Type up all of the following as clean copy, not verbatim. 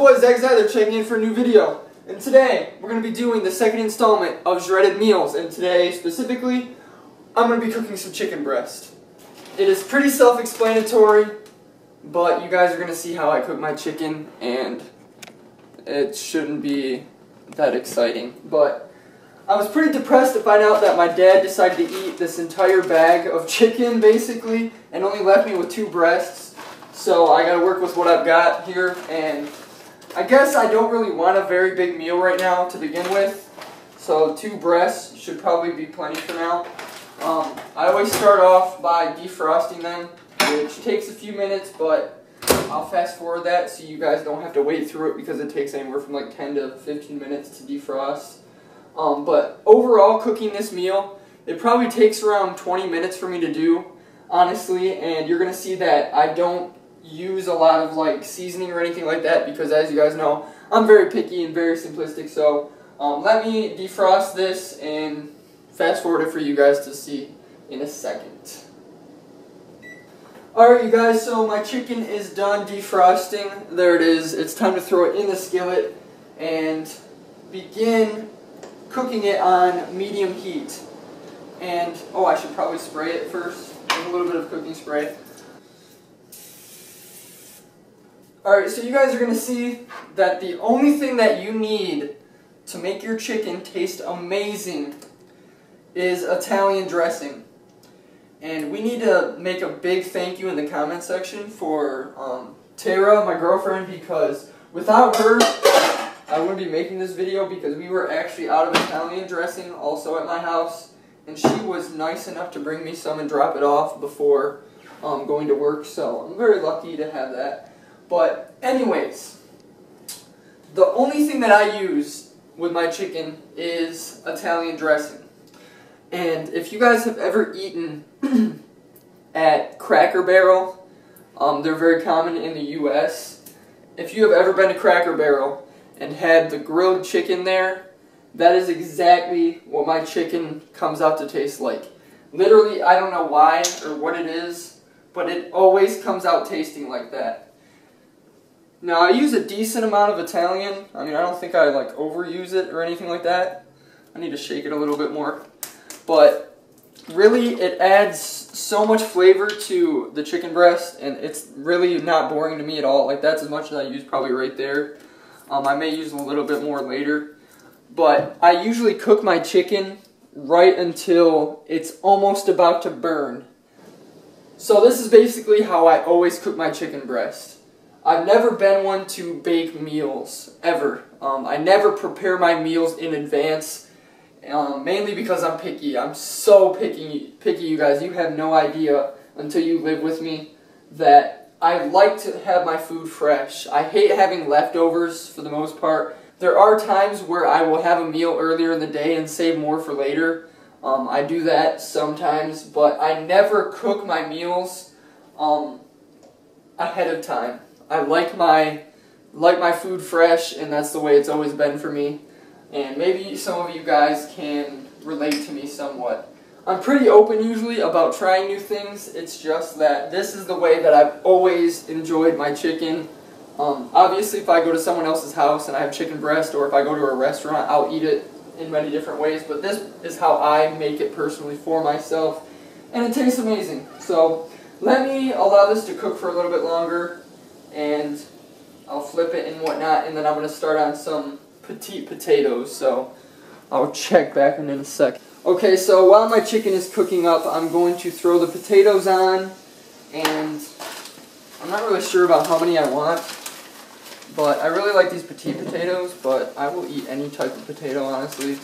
boy Zhredded checking in for a new video. And today, we're going to be doing the second installment of Zhredded meals. And today, specifically, I'm going to be cooking some chicken breast. It is pretty self-explanatory, but you guys are going to see how I cook my chicken, and it shouldn't be that exciting. But I was pretty depressed to find out that my dad decided to eat this entire bag of chicken, basically, and only left me with 2 breasts. So I got to work with what I've got here, and I guess I don't really want a very big meal right now to begin with, so 2 breasts should probably be plenty for now. I always start off by defrosting them, which takes a few minutes, but I'll fast forward that so you guys don't have to wait through it because it takes anywhere from like 10 to 15 minutes to defrost. But overall, cooking this meal, it probably takes around 20 minutes for me to do, honestly, and you're going to see that I don't use a lot of like seasoning or anything like that because, as you guys know, I'm very picky and very simplistic. So let me defrost this and fast forward it for you guys to see in a second. Alright, you guys, so my chicken is done defrosting. There it is. It's time to throw it in the skillet and begin cooking it on medium heat. And oh, I should probably spray it first with a little bit of cooking spray. Alright, so you guys are going to see that the only thing that you need to make your chicken taste amazing is Italian dressing. And we need to make a big thank you in the comment section for Tara, my girlfriend, because without her, I wouldn't be making this video because we were actually out of Italian dressing also at my house, and she was nice enough to bring me some and drop it off before going to work, so I'm very lucky to have that. But anyways, the only thing that I use with my chicken is Italian dressing. And if you guys have ever eaten at Cracker Barrel, they're very common in the US. If you have ever been to Cracker Barrel and had the grilled chicken there, that is exactly what my chicken comes out to taste like. Literally, I don't know why or what it is, but it always comes out tasting like that. Now, I use a decent amount of Italian. I mean, I don't think I like overuse it or anything like that. I need to shake it a little bit more. But really, it adds so much flavor to the chicken breast, and it's really not boring to me at all. Like, that's as much as I use probably right there. I may use a little bit more later. But I usually cook my chicken right until it's almost about to burn. So this is basically how I always cook my chicken breast. I've never been one to bake meals, ever. I never prepare my meals in advance, mainly because I'm picky. I'm so picky, you guys. You have no idea until you live with me that I like to have my food fresh. I hate having leftovers for the most part. There are times where I will have a meal earlier in the day and save more for later. I do that sometimes, but I never cook my meals ahead of time. I like my food fresh, and that's the way it's always been for me. And maybe some of you guys can relate to me somewhat. I'm pretty open usually about trying new things. It's just that this is the way that I've always enjoyed my chicken. Obviously, if I go to someone else's house and I have chicken breast, or if I go to a restaurant, I'll eat it in many different ways. But this is how I make it personally for myself, and it tastes amazing. So let me allow this to cook for a little bit longer, and I'll flip it and whatnot, and then I'm going to start on some petite potatoes, so I'll check back in a sec. Okay, so while my chicken is cooking up, I'm going to throw the potatoes on, and I'm not really sure about how many I want, but I really like these petite potatoes, but I will eat any type of potato, honestly.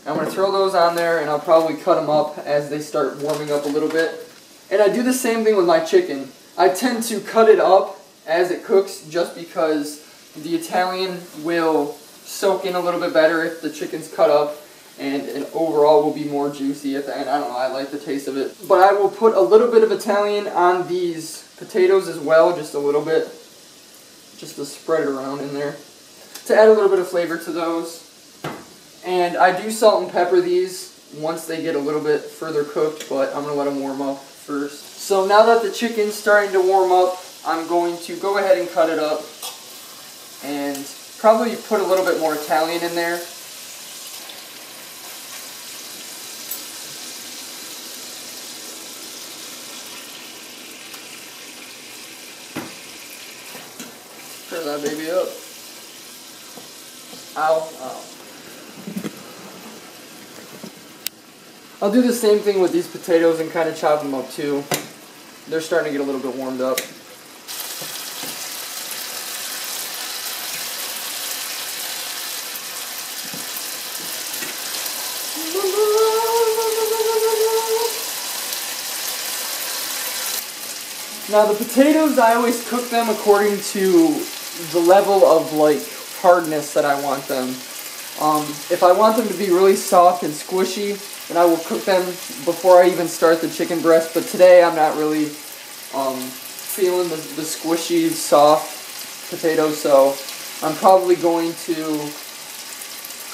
I'm going to throw those on there, and I'll probably cut them up as they start warming up a little bit. And I do the same thing with my chicken. I tend to cut it up as it cooks just because the Italian will soak in a little bit better if the chicken's cut up, and it overall will be more juicy at the end. I don't know, I like the taste of it. But I will put a little bit of Italian on these potatoes as well, just a little bit, just to spread it around in there, to add a little bit of flavor to those. And I do salt and pepper these once they get a little bit further cooked, but I'm going to let them warm up first. So now that the chicken's starting to warm up, I'm going to go ahead and cut it up. And probably put a little bit more Italian in there. Stir that baby up. Ow, ow. I'll do the same thing with these potatoes and kind of chop them up too. They're starting to get a little bit warmed up. Now the potatoes, I always cook them according to the level of like hardness that I want them. If I want them to be really soft and squishy, then I will cook them before I even start the chicken breast. But today I'm not really feeling the squishy, soft potatoes, so I'm probably going to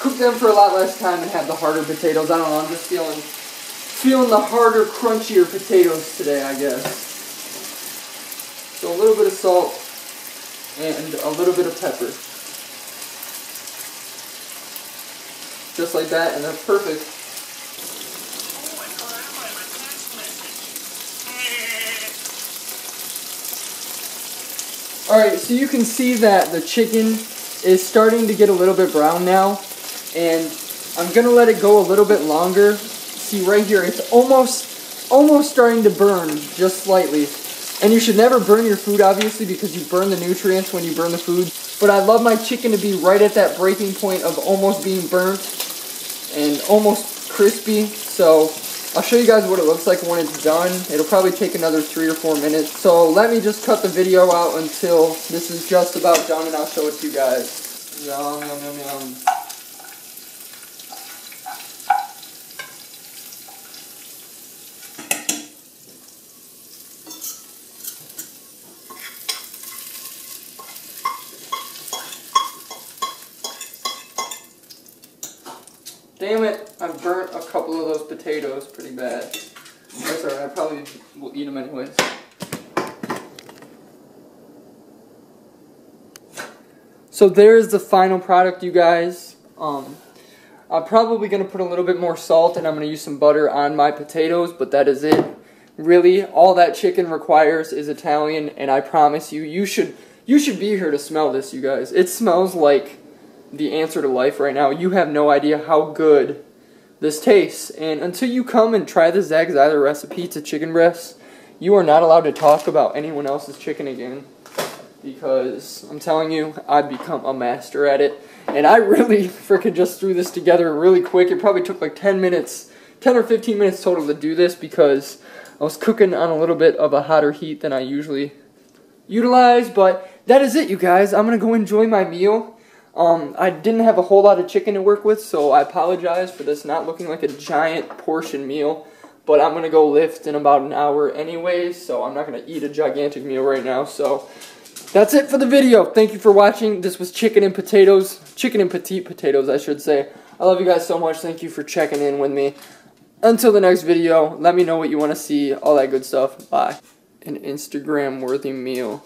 cook them for a lot less time and have the harder potatoes. I don't know, I'm just feeling the harder, crunchier potatoes today, I guess. So a little bit of salt and a little bit of pepper. Just like that, and they're perfect. Alright, so you can see that the chicken is starting to get a little bit brown now, and I'm going to let it go a little bit longer. See right here, it's almost starting to burn, just slightly. And you should never burn your food, obviously, because you burn the nutrients when you burn the food. But I love my chicken to be right at that breaking point of almost being burnt and almost crispy. So I'll show you guys what it looks like when it's done. It'll probably take another 3 or 4 minutes. So let me just cut the video out until this is just about done, and I'll show it to you guys. Yum, yum, yum, yum. Damn it, I've burnt a couple of those potatoes pretty bad. That's alright, I probably will eat them anyways. So there's the final product, you guys. I'm probably going to put a little bit more salt, and I'm going to use some butter on my potatoes, but that is it. Really, all that chicken requires is Italian, and I promise you, you should be here to smell this, you guys. It smells like the answer to life right now. You have no idea how good this tastes, and until you come and try the Zach Zyler recipe to chicken breasts, you are not allowed to talk about anyone else's chicken again, because I'm telling you, I've become a master at it, and I really freaking just threw this together really quick. It probably took like 10 or 15 minutes total to do this, because I was cooking on a little bit of a hotter heat than I usually utilize. But that is it, you guys. I'm gonna go enjoy my meal. I didn't have a whole lot of chicken to work with, so I apologize for this not looking like a giant portion meal. But I'm going to go lift in about an hour anyways, so I'm not going to eat a gigantic meal right now. So that's it for the video. Thank you for watching. This was chicken and potatoes. Chicken and petite potatoes, I should say. I love you guys so much. Thank you for checking in with me. Until the next video, let me know what you want to see. All that good stuff. Bye. An Instagram-worthy meal.